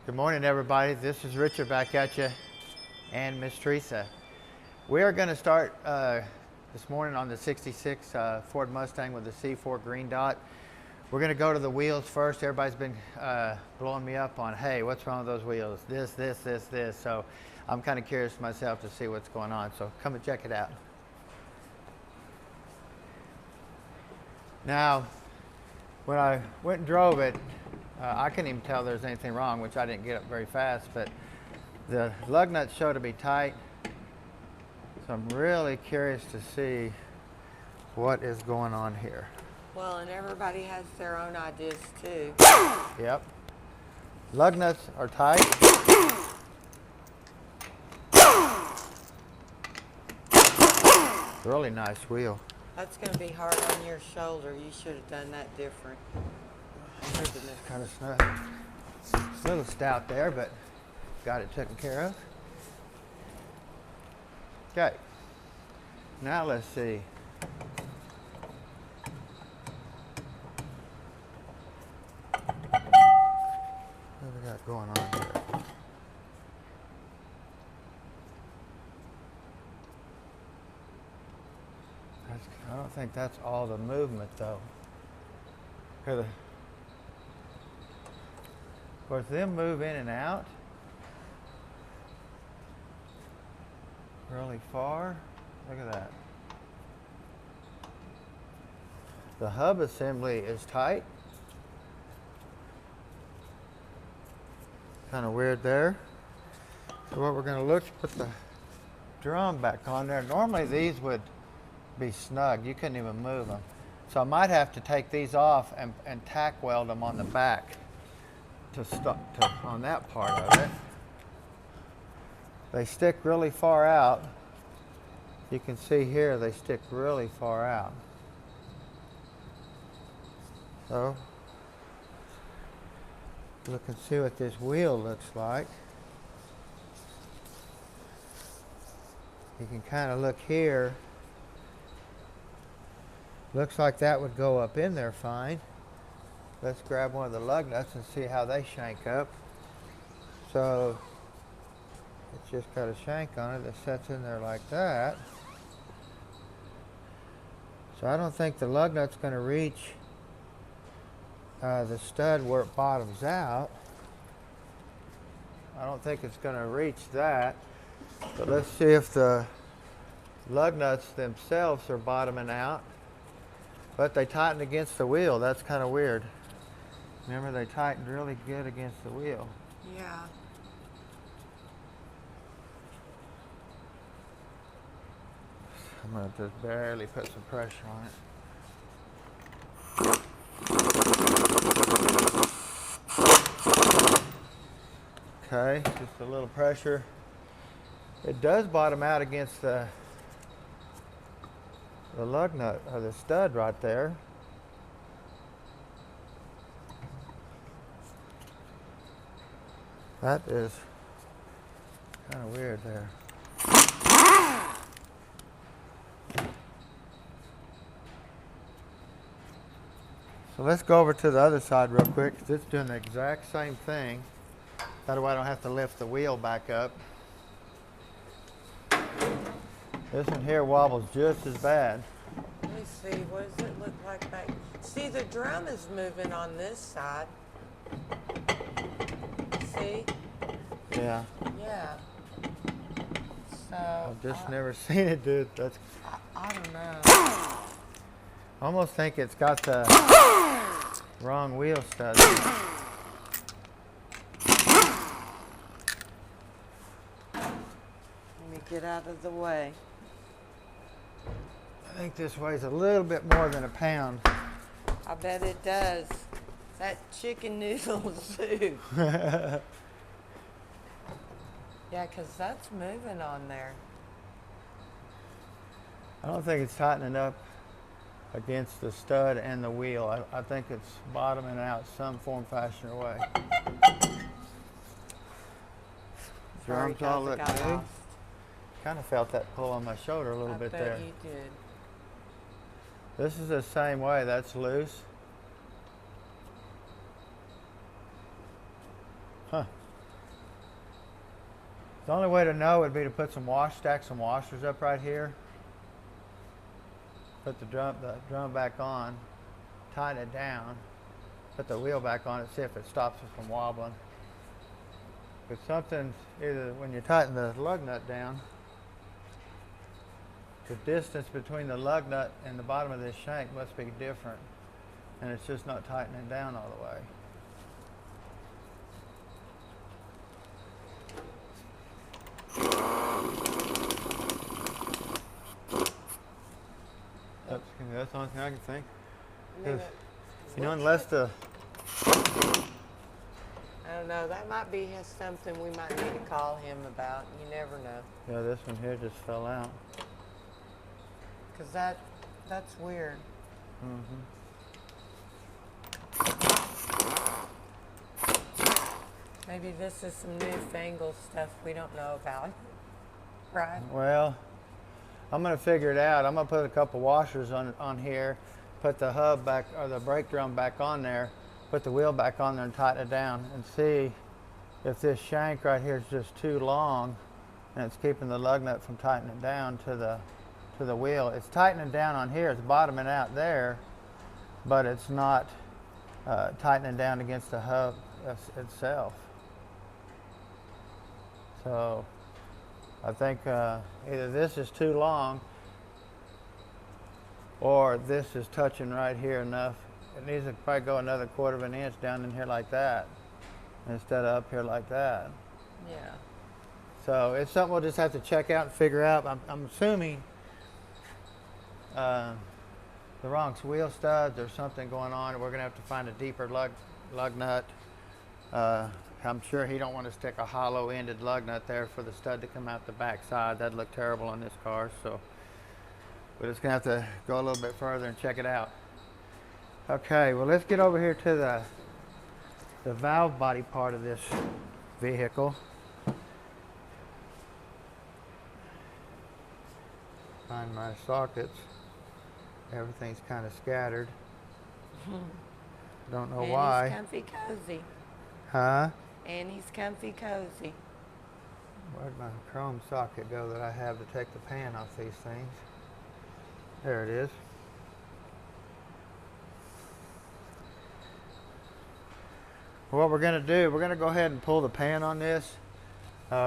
Good morning, everybody. This is Richard back at you, and Miss Teresa. We are going to start this morning on the 66 Ford Mustang with the C4 green dot. We're going to go to the wheels first. Everybody's been blowing me up on, hey, what's wrong with those wheels? This. So I'm kind of curious myself to see what's going on. So come and check it out. Now, when I went and drove it, I couldn't even tell there's anything wrong, which I didn't get up very fast, but the lug nuts show to be tight. So I'm really curious to see what is going on here. Well, and everybody has their own ideas too. Yep. Lug nuts are tight. Really nice wheel. That's going to be hard on your shoulder. You should have done that different. Kind of snug. It's a little stout there, but got it taken care of. Okay. Now let's see. What do we got going on here? I don't think that's all the movement, though. Here, of course, them move in and out really far. Look at that. The hub assembly is tight. Kind of weird there. So what we're going to look, put the drum back on there. Normally these would be snug. You couldn't even move them. So I might have to take these off and tack weld them on the back on that part of it. They stick really far out. You can see here they stick really far out. So look and see what this wheel looks like. You can kind of look here. Looks like that would go up in there fine. Let's grab one of the lug nuts and see how they shank up. So it's just got a shank on it that sets in there like that. So I don't think the lug nut's going to reach the stud where it bottoms out. I don't think it's going to reach that. But let's see if the lug nuts themselves are bottoming out. But they tightened against the wheel. That's kind of weird. Remember, they tightened really good against the wheel. Yeah. I'm going to just barely put some pressure on it. Okay, just a little pressure. It does bottom out against the lug nut, or the stud right there. That is kind of weird there. So let's go over to the other side real quick, because it's doing the exact same thing. That way I don't have to lift the wheel back up. This one here wobbles just as bad. Let me see. What does it look like back? See, the drum is moving on this side. See? Yeah. Yeah. So I've just never seen it do. That's. I don't know. I almost think it's got the wrong wheel stud. Let me get out of the way. I think this weighs a little bit more than a pound. I bet it does. That chicken noodle soup. Yeah, because that's moving on there. I don't think it's tightening up against the stud and the wheel. I think it's bottoming out some form, fashion, or way. Drums all look good. Kind of felt that pull on my shoulder a little bit there. I bet you did. This is the same way. That's loose. Huh. The only way to know would be to put stack some washers up right here. Put the drum back on, tighten it down, put the wheel back on it, see if it stops it from wobbling. If something's either when you tighten the lug nut down, the distance between the lug nut and the bottom of this shank must be different, and it's just not tightening down all the way. That's the only thing I can think. You know, unless the... I don't know, that might be something we might need to call him about. You never know. Yeah, this one here just fell out. Because that's weird. Mm-hmm. Maybe this is some newfangled stuff we don't know about. Right? Well, I'm going to figure it out. I'm going to put a couple washers on here, put the hub back, or the brake drum back on there, put the wheel back on there and tighten it down and see if this shank right here is just too long and it's keeping the lug nut from tightening down to the wheel. It's tightening down on here, it's bottoming out there, but it's not tightening down against the hub itself. So I think either this is too long or this is touching right here enough. It needs to probably go another 1/4 of an inch down in here like that instead of up here like that. Yeah. So it's something we'll just have to check out and figure out. I'm assuming the wrong wheel studs or something going on. We're going to have to find a deeper lug nut. I'm sure he don't want to stick a hollow-ended lug nut there for the stud to come out the back side. That'd look terrible on this car. So we're just going to have to go a little bit further and check it out. Okay, well, let's get over here to the valve body part of this vehicle. Find my sockets. Everything's kind of scattered. Don't know why. And he's comfy cozy. Huh? And he's comfy cozy. Where'd my chrome socket go that I have to take the pan off these things? There it is. What we're going to do, we're going to go ahead and pull the pan on this.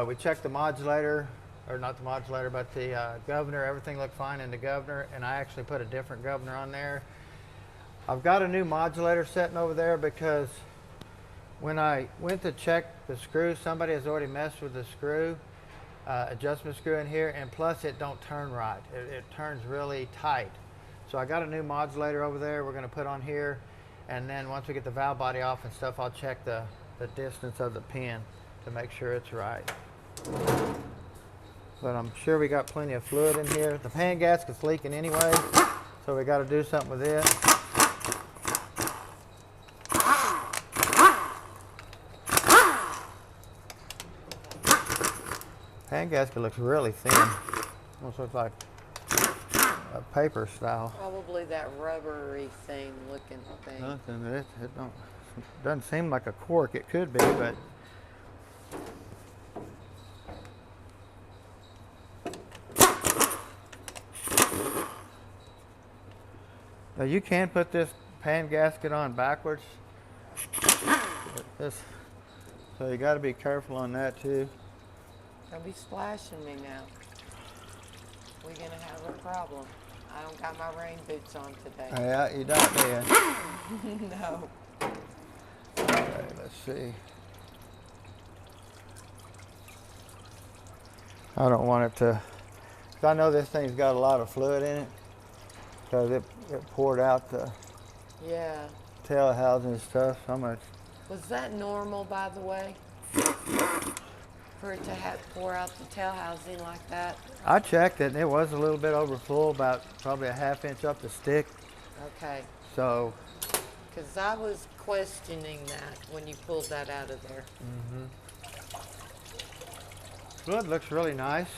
We checked the modulator, or not the modulator, but the governor. Everything looked fine in the governor, and I actually put a different governor on there. I've got a new modulator sitting over there because when I went to check the screw, somebody has already messed with the screw, adjustment screw in here, and plus it don't turn right. It turns really tight. So I got a new modulator over there we're going to put on here, and then once we get the valve body off and stuff, I'll check the distance of the pin to make sure it's right. But I'm sure we got plenty of fluid in here. The pan gasket's leaking anyway, so we got to do something with it. Pan gasket looks really thin. Almost looks like a paper style. Probably that rubbery thing looking thing. Nothing. It doesn't seem like a cork. It could be, but now you can put this pan gasket on backwards. So you got to be careful on that too. Don't be splashing me now. We're going to have a problem. I don't got my rain boots on today. Yeah, you don't, do you? No. Okay, let's see. I don't want it to, because I know this thing's got a lot of fluid in it, because it poured out the tail housing and stuff so much. Was that normal, by the way? For it to pour out the tail housing like that? I checked it, and it was a little bit over full, about probably a 1/2 inch up the stick. Okay. So. Because I was questioning that when you pulled that out of there. Mm-hmm. Fluid looks really nice.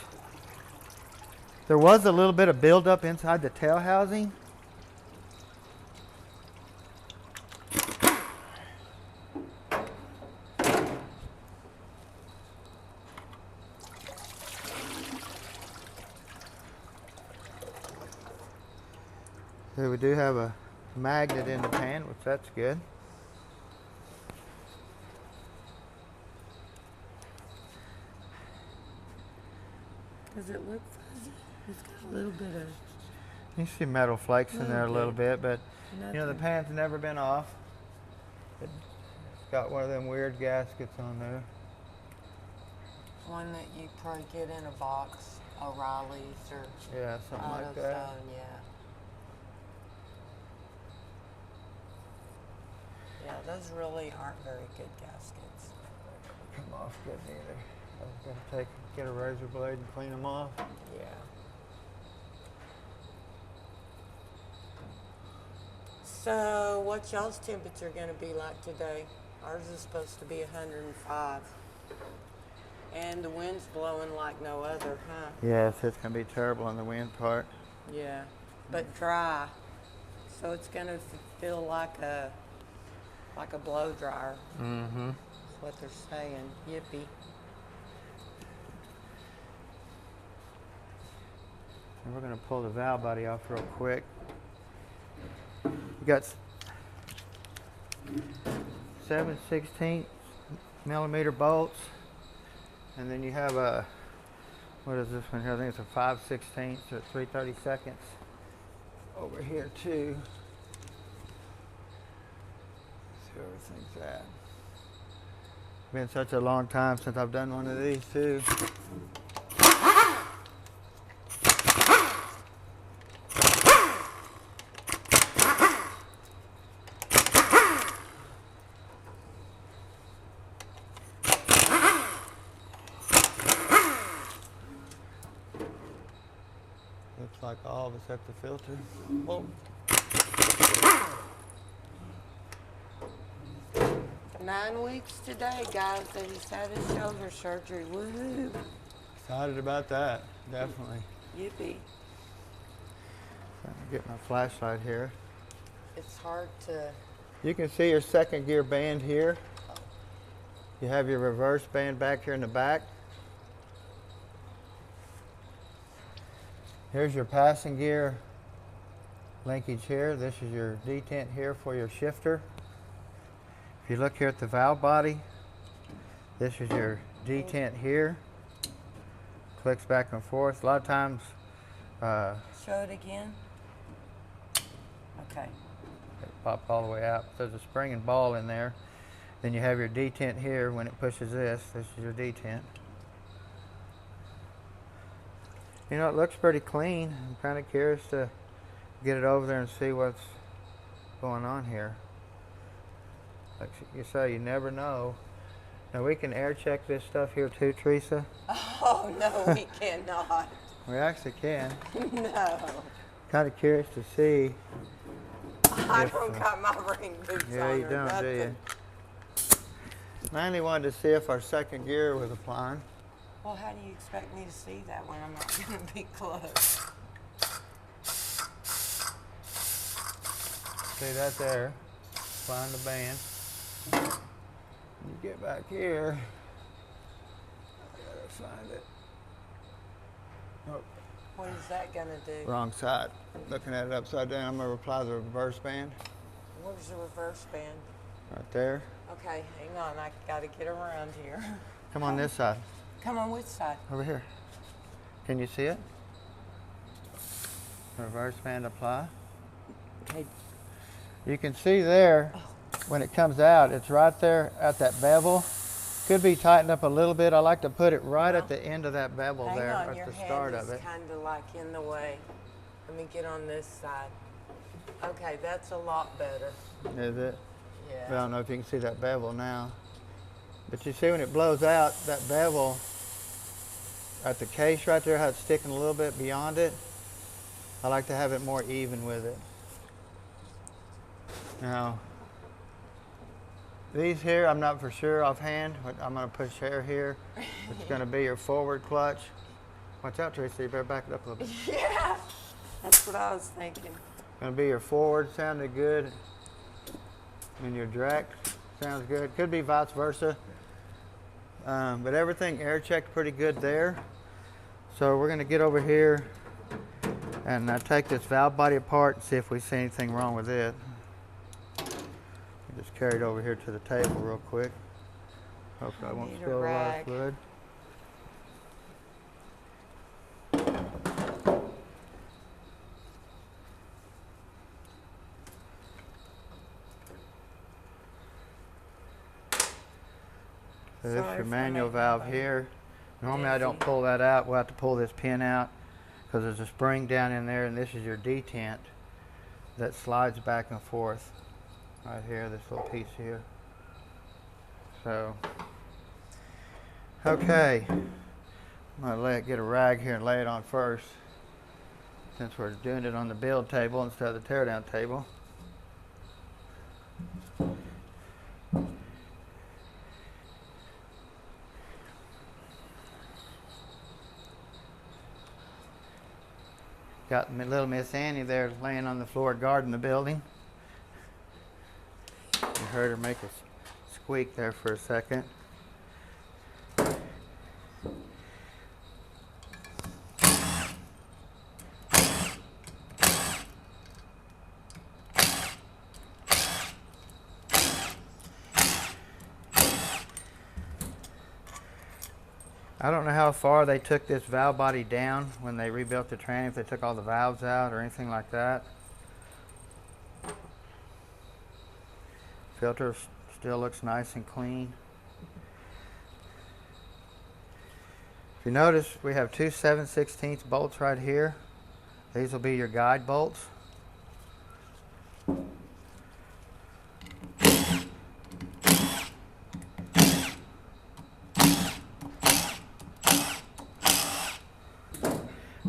There was a little bit of buildup inside the tail housing. Okay, we do have a magnet in the pan, which that's good. Does it look fuzzy? It's got a little bit of... You see metal flakes in there a little bit, but you know the nothing. pan's never been off. It's got one of them weird gaskets on there. One that you probably get in a box, O'Reilly's or Yeah, something like that. AutoZone, yeah. Yeah, those really aren't very good gaskets. Come off good neither. I was gonna get a razor blade and clean them off. Yeah. So, what's y'all's temperature going to be like today? Ours is supposed to be 105. And the wind's blowing like no other, huh? Yes, it's gonna be terrible on the wind part. Yeah, but dry. So it's going to feel like a blow dryer. Mm-hmm. That's what they're saying. Yippee. And we're gonna pull the valve body off real quick. You got 7/16 millimeter bolts, and then you have a, what is this one here? I think it's a 5/16 or 3/32 over here too. See where everything's at. Been such a long time since I've done one of these too. Looks like all of us have the filter. Whoa. 9 weeks today, guys, that he's had his shoulder surgery. Woohoo! Excited about that, definitely. Yippee. Trying to get my flashlight here. It's hard to... You can see your second gear band here. You have your reverse band back here in the back. Here's your passing gear linkage here. This is your detent here for your shifter. If you look here at the valve body, this is your detent here. Clicks back and forth. A lot of times, Show it again. Okay. it pops all the way out. There's a spring and ball in there. Then you have your detent here. When it pushes this is your detent. You know, it looks pretty clean. I'm kind of curious to get it over there and see what's going on here. Like you say, you never know. Now we can air check this stuff here too, Teresa. Oh, no, we cannot. We actually can. No. Kind of curious to see. I don't got my rain boots Yeah, on you or don't, do nothing. you? Mainly wanted to see if our second gear was applying. Well, how do you expect me to see that when I'm not going to be close? See that there? Applying the band. You get back here. I gotta find it. Oh, What is that going to do? wrong side. Looking at it upside down. I'm gonna apply the reverse band Where's the reverse band? right there. Okay, hang on. I got to get around here. Come on this side. Come on, which side? Over here. Can you see it? Reverse band apply. Okay. You can see there when it comes out, it's right there at that bevel. Could be tightened up a little bit. I like to put it right at the end of that bevel Hang there on, your at the start hand of is it. kind of like in the way. Let me get on this side. Okay, that's a lot better. Is it? Yeah. I don't know if you can see that bevel now. But you see when it blows out, that bevel at the case right there, how it's sticking a little bit beyond it. I like to have it more even with it. Now, these here, I'm not for sure offhand. But I'm going to push air here. It's going to be your forward clutch. Watch out, Teresa. You better back it up a little bit. Yeah, that's what I was thinking. Going to be your forward, sounded good. And your direct sounds good. Could be vice versa. But everything air checked pretty good there. So we're going to get over here And take this valve body apart and see if we see anything wrong with it. Just carry it over here to the table real quick. Hopefully I won't spill a lot of fluid. So this is your manual valve here. Normally I don't pull that out. We'll have to pull this pin out because there's a spring down in there, and this is your detent that slides back and forth right here, this little piece here. So, okay, I'm gonna get a rag here and lay it on first, since we're doing it on the build table instead of the tear down table. Got little Miss Annie there laying on the floor guarding the building. You heard her make a squeak there for a second. I don't know how far they took this valve body down when they rebuilt the tranny, if they took all the valves out or anything like that. Filter still looks nice and clean. If you notice, we have two 7/16 bolts right here. These will be your guide bolts.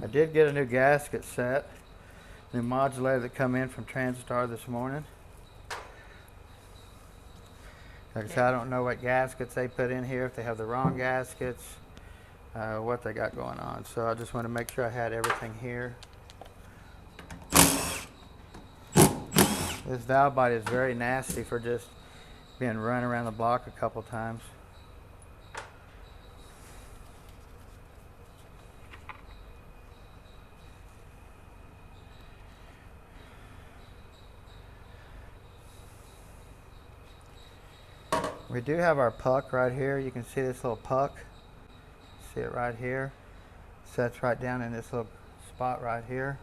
I did get a new gasket set, new modulator that come in from Transtar this morning. Like I said, I don't know what gaskets they put in here, if they have the wrong gaskets, what they got going on. So I just want to make sure I had everything here. This valve body is very nasty for just being run around the block a couple times. We do have our puck right here. You can see this little puck. See it right here. Sets right down in this little spot right here.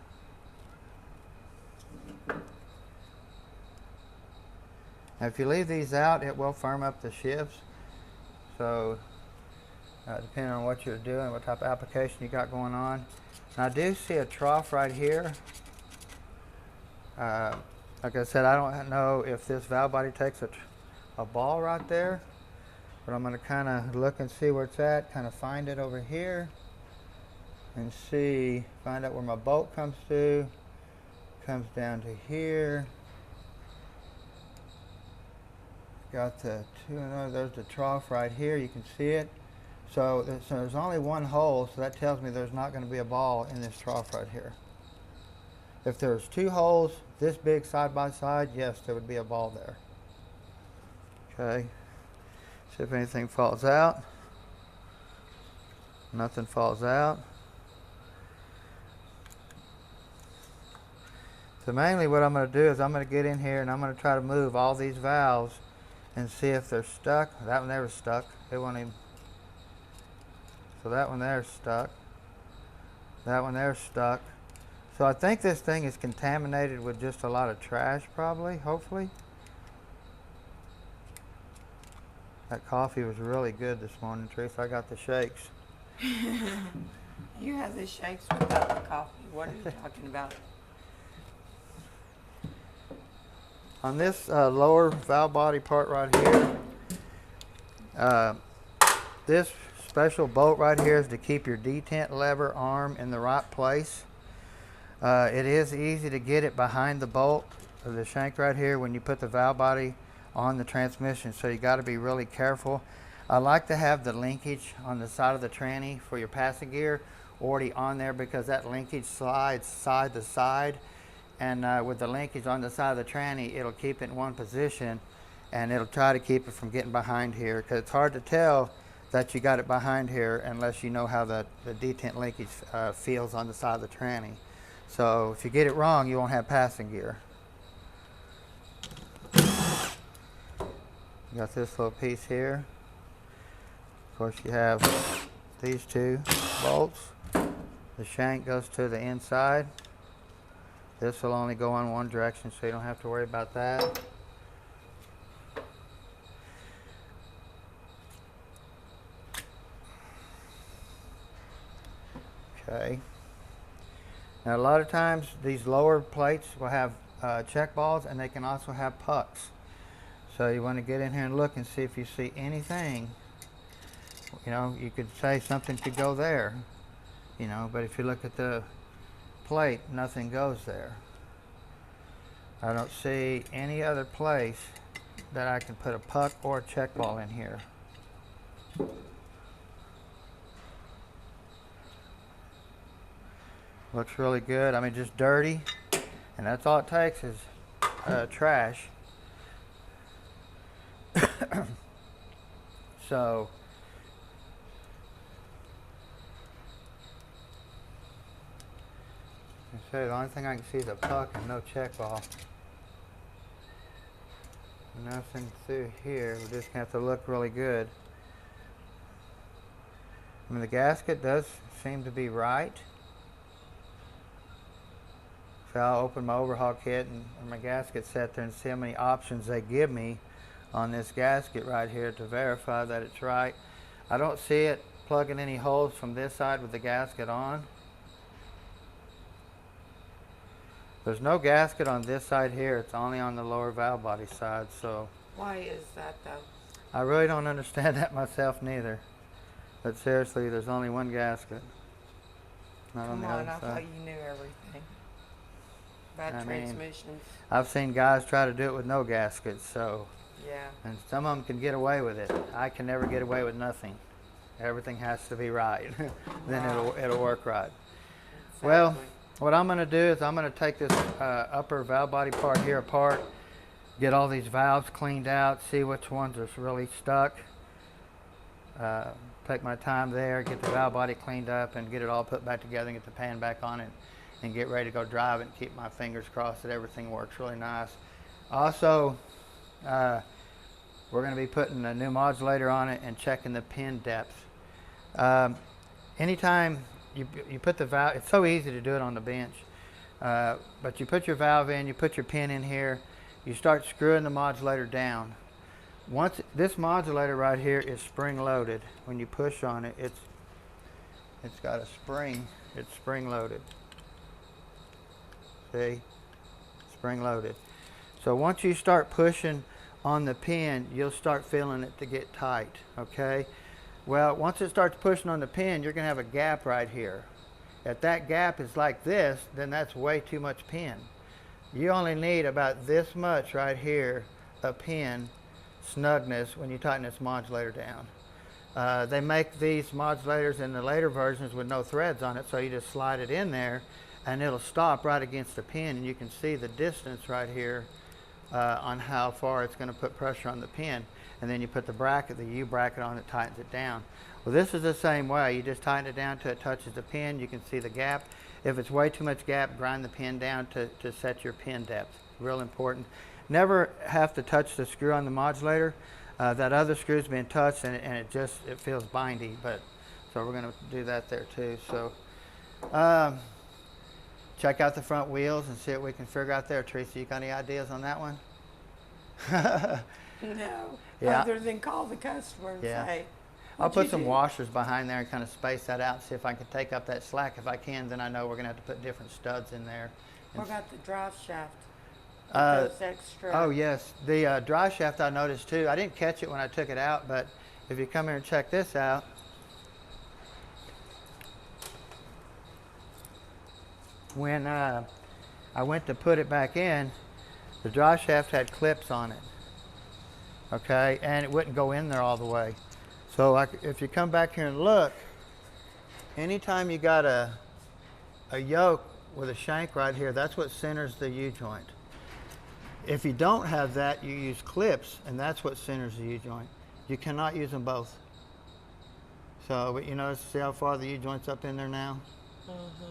Now if you leave these out, it will firm up the shifts. So depending on what you're doing, what type of application you got going on. Now I do see a trough right here. Like I said, I don't know if this valve body takes a ball right there, but I'm going to kind of look and see where it's at, kind of find it over here and see, find out where my bolt comes to, comes down to here. Got the there's the trough right here, you can see it. So there's only one hole, so that tells me there's not going to be a ball in this trough right here. If there's two holes this big side by side, yes, there would be a ball there. Okay, see if anything falls out. Nothing falls out. So mainly what I'm going to do is I'm going to get in here and I'm going to try to move all these valves and see if they're stuck. That one there was stuck. It won't even. So that one there's stuck. That one there's stuck. So I think this thing is contaminated with just a lot of trash probably, hopefully. That coffee was really good this morning, Teresa. I got the shakes. You have the shakes without the coffee. What are you talking about? On this lower valve body part right here, this special bolt right here is to keep your detent lever arm in the right place. It is easy to get it behind the bolt of the shank right here when you put the valve body on the transmission, so you got to be really careful. I like to have the linkage on the side of the tranny for your passing gear already on there, because that linkage slides side to side, and with the linkage on the side of the tranny, it'll keep it in one position and it'll try to keep it from getting behind here, because it's hard to tell that you got it behind here unless you know how the detent linkage feels on the side of the tranny. So if you get it wrong, you won't have passing gear. You got this little piece here. Of course, you have these two bolts. The shank goes to the inside. This will only go in one direction, so you don't have to worry about that. Okay. Now, a lot of times these lower plates will have check balls, and they can also have pucks. So you want to get in here and look and see if you see anything. You know, you could say something could go there, you know, but if you look at the plate, nothing goes there. I don't see any other place that I can put a puck or a check ball in here. Looks really good. I mean, just dirty, and that's all it takes is trash. So the only thing I can see is a puck and no check ball. Nothing through here. We're just gonna have to look really good. I mean, the gasket does seem to be right. So I'll open my overhaul kit and my gasket set there and see how many options they give me on this gasket right here to verify that it's right. I don't see it plugging any holes from this side with the gasket on. There's no gasket on this side here. It's only on the lower valve body side. So Why is that though? I really don't understand that myself neither. But seriously, there's only one gasket. Not on the other I side. thought you knew everything. About transmissions. I've seen guys try to do it with no gaskets, so. Yeah. And some of them can get away with it. I can never get away with nothing. Everything has to be right. Then it'll work right. Exactly. Well, what I'm going to do is I'm going to take this upper valve body part here apart, get all these valves cleaned out, see which ones are really stuck. Take my time there, get the valve body cleaned up, and get it all put back together and get the pan back on it, and get ready to go drive it and keep my fingers crossed that everything works really nice. Also, we're going to be putting a new modulator on it and checking the pin depth. Anytime you put the valve, it's so easy to do it on the bench, but you put your valve in, you put your pin in here, you start screwing the modulator down. Once this modulator right here is spring loaded, when you push on it, it's got a spring, it's spring loaded. See, spring loaded. So once you start pushing on the pin, you'll start feeling it to get tight, okay? Well, once it starts pushing on the pin, you're gonna have a gap right here. If that gap is like this, then that's way too much pin. You only need about this much right here of pin snugness when you tighten this modulator down. They make these modulators in the later versions with no threads on it, so you just slide it in there and it'll stop right against the pin, and you can see the distance right here on how far it's going to put pressure on the pin. And then you put the bracket, the U bracket on it, tightens it down. Well, this is the same way. You just tighten it down till it touches the pin. You can see the gap. If it's way too much gap, grind the pin down to set your pin depth. Real important. Never have to touch the screw on the modulator. That other screw's been touched and it feels bindy, but so we're going to do that there too. So check out the front wheels and see what we can figure out there. Teresa, you got any ideas on that one? No. Yeah. Other than call the customer and say, I'll put some washers behind there and kind of space that out and see if I can take up that slack. If I can, then I know we're going to have to put different studs in there. what about the drive shaft? Uh, Those extra. Oh yes, the drive shaft I noticed too. I didn't catch it when I took it out, but if you come here and check this out, when I went to put it back in, the drive shaft had clips on it. Okay, and it wouldn't go in there all the way. So if you come back here and look, anytime you got a yoke with a shank right here, that's what centers the U-joint. If you don't have that, you use clips, and that's what centers the U-joint. You cannot use them both. So, but you notice, see how far the U-joint's up in there now?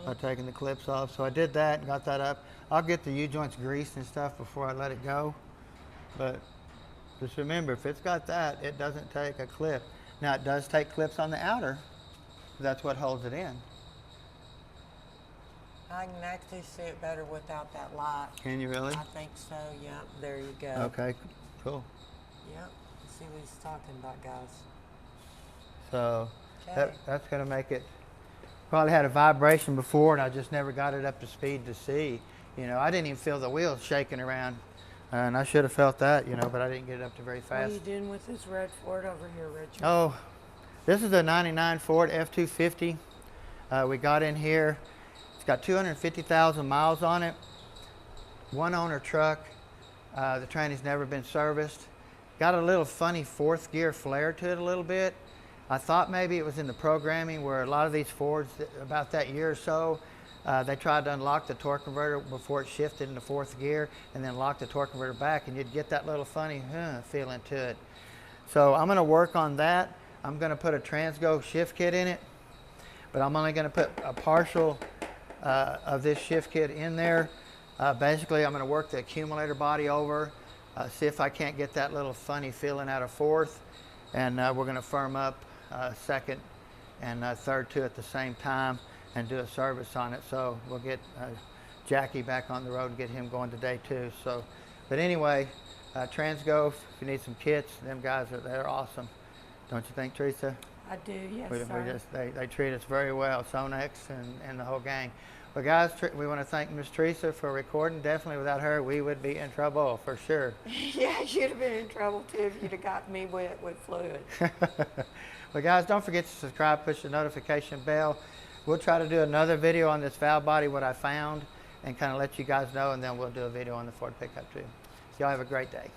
by taking the clips off. So I did that and got that up. I'll get the U-joints greased and stuff before I let it go. But just remember, if it's got that, it doesn't take a clip. Now it does take clips on the outer. That's what holds it in. I can actually see it better without that light. Can you really? I think so, yep. There you go. Okay, cool. Yep. See what he's talking about, guys. So Okay. that's going to make it, probably had a vibration before and I just never got it up to speed to see. You know, I didn't even feel the wheels shaking around and I should have felt that, you know, but I didn't get it up to very What fast. are you doing with this red Ford over here, Richard? Oh, this is a 99 Ford F-250. We got in here. It's got 250,000 miles on it. One owner truck. The tranny's never been serviced. Got a little funny fourth gear flare to it a little bit. I thought maybe it was in the programming where a lot of these Fords, about that year or so, they tried to unlock the torque converter before it shifted into fourth gear and then lock the torque converter back and you'd get that little funny feeling to it. So I'm going to work on that. I'm going to put a Transgo shift kit in it, but I'm only going to put a partial of this shift kit in there. Basically, I'm going to work the accumulator body over, see if I can't get that little funny feeling out of fourth, and we're going to firm up second and third two at the same time and do a service on it. So we'll get Jackie back on the road and get him going today too. So, but anyway, Transgo, if you need some kits, them guys they're awesome. Don't you think, Teresa? I do, yes, sir. They treat us very well, Sonex and the whole gang. Well, guys, we want to thank Miss Teresa for recording. Definitely without her, we would be in trouble for sure. Yeah, you'd have been in trouble too if you'd have got me wet with fluid. Well, guys, don't forget to subscribe, push the notification bell. We'll try to do another video on this valve body, what I found, and kind of let you guys know, and then we'll do a video on the Ford pickup too. Y'all have a great day.